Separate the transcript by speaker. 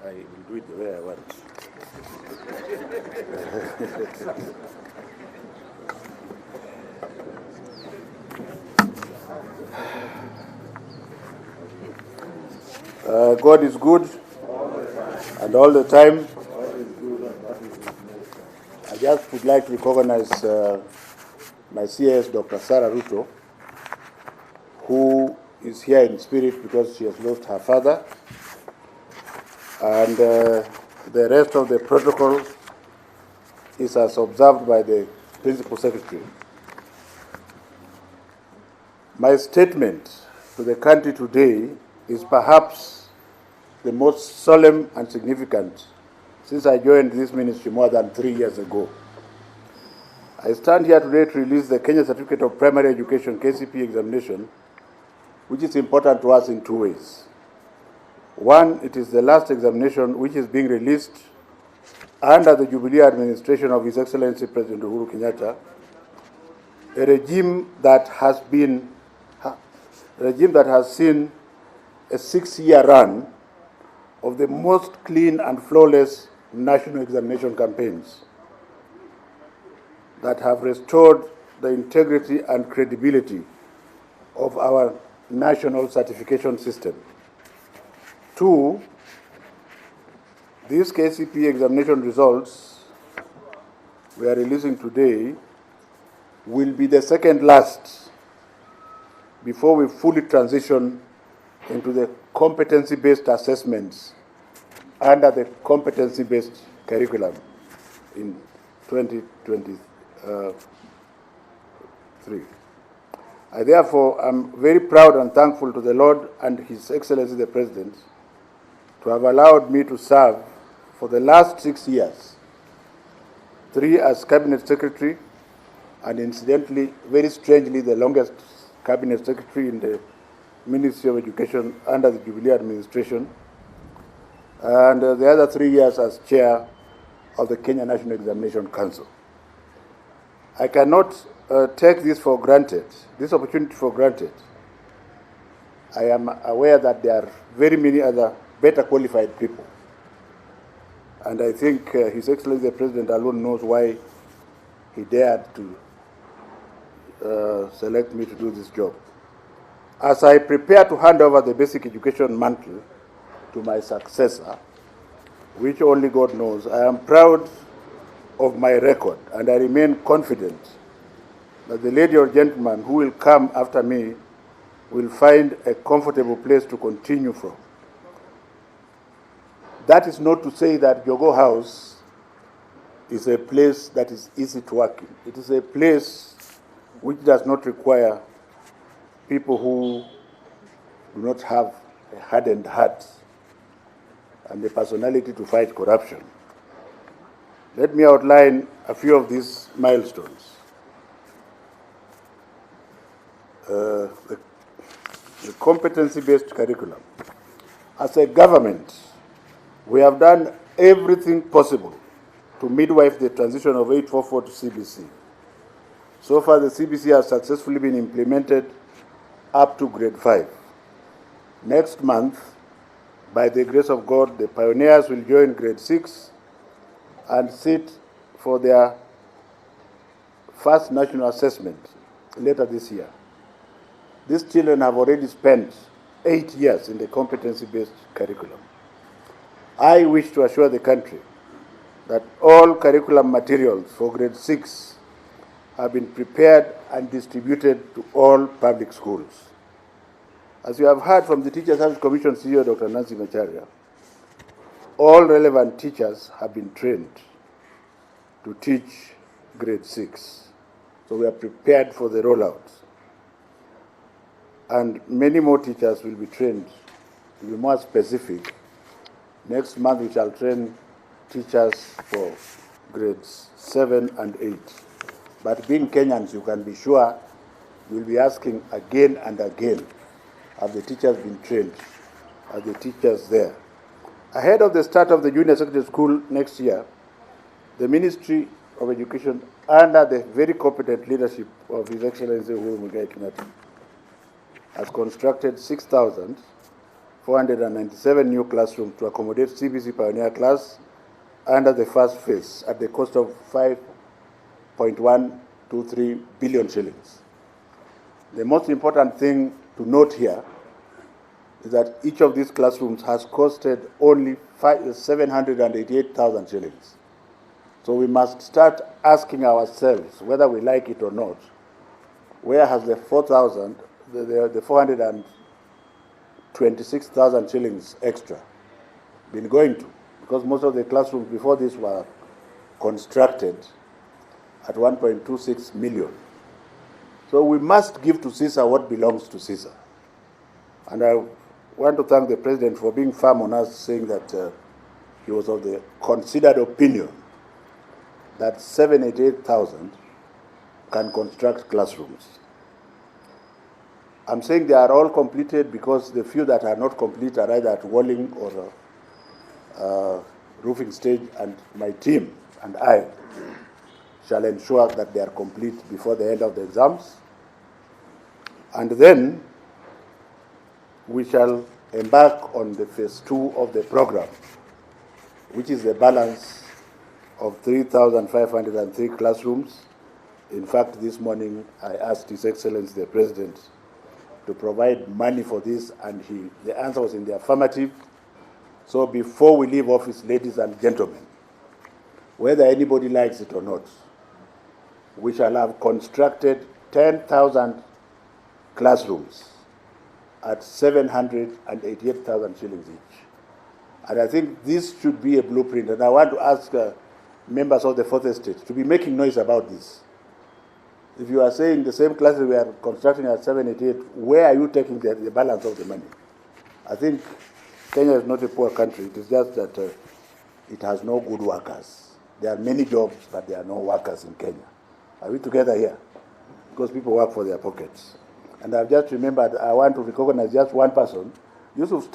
Speaker 1: I will do it the way I want. God is good, and all the time. I just would like to recognize my CS, Dr. Sarah Ruto, who is here in spirit because she has lost her father, and the rest of the protocol is as observed by the Principal Secretary. My statement to the country today is perhaps the most solemn and significant since I joined this ministry more than 3 years ago. I stand here today to release the Kenya Certificate of Primary Education KCPE examination, which is important to us in two ways. One, it is the last examination which is being released under the Jubilee administration of His Excellency President Uhuru Kenyatta, a regime that has seen a 6-year run of the most clean and flawless national examination campaigns that have restored the integrity and credibility of our national certification system. Two, these KCPE examination results we are releasing today will be the second last before we fully transition into the competency-based assessments under the competency-based curriculum in 2023. I therefore am very proud and thankful to the Lord and His Excellency the President to have allowed me to serve for the last 6 years, 3 as Cabinet Secretary, and incidentally, very strangely, the longest Cabinet Secretary in the Ministry of Education under the Jubilee administration, and the other 3 years as Chair of the Kenya National Examination Council. I cannot take this for granted, this opportunity for granted. I am aware that there are very many other better qualified people. And I think His Excellency the President alone knows why he dared to select me to do this job. As I prepare to hand over the basic education mantle to my successor, which only God knows, I am proud of my record, and I remain confident that the lady or gentleman who will come after me will find a comfortable place to continue from. That is not to say that Jogo House is a place that is easy to work in. It is a place which does not require people who do not have a hardened heart and the personality to fight corruption. Let me outline a few of these milestones. The competency-based curriculum. As a government, we have done everything possible to midwife the transition of 844 to CBC. So far, the CBC has successfully been implemented up to grade 5. Next month, by the grace of God, the pioneers will join grade 6 and sit for their first national assessment later this year. These children have already spent 8 years in the competency-based curriculum. I wish to assure the country that all curriculum materials for grade 6 have been prepared and distributed to all public schools. As you have heard from the Teacher Service Commission CEO, Dr. Nancy Macharia, all relevant teachers have been trained to teach grade 6. So we are prepared for the rollout. And many more teachers will be trained. To be more specific, next month we shall train teachers for grades 7 and 8. But being Kenyans, you can be sure you'll be asking again and again, have the teachers been trained? Are the teachers there? Ahead of the start of the junior secondary school next year, the Ministry of Education, under the very competent leadership of His Excellency Uhuru Kenyatta, has constructed 6,000 497 new classrooms to accommodate CBC Pioneer class under the first phase at the cost of 5.123 billion shillings. The most important thing to note here is that each of these classrooms has costed only 788,000 shillings. So we must start asking ourselves, whether we like it or not, where has the 426,000 shillings extra been going to? Because most of the classrooms before this were constructed at 1.26 million. So we must give to Caesar what belongs to Caesar. And I want to thank the President for being firm on us, saying that he was of the considered opinion that 788,000 can construct classrooms. I'm saying they are all completed because the few that are not complete are either at walling or roofing stage, and my team and I shall ensure that they are complete before the end of the exams. And then we shall embark on the phase 2 of the program, which is the balance of 3,503 classrooms. In fact, this morning I asked His Excellency the President to provide money for this, and the answer was in the affirmative. So before we leave office, ladies and gentlemen, whether anybody likes it or not, we shall have constructed 10,000 classrooms at 788,000 shillings each. And I think this should be a blueprint. And I want to ask members of the fourth estate to be making noise about this. If you are saying the same classes we are constructing at 788, where are you taking the balance of the money? I think Kenya is not a poor country. It is just that it has no good workers. There are many jobs, but there are no workers in Kenya. Are we together here? Because people work for their pockets. And I've just remembered, I want to recognize just one person, Yusuf.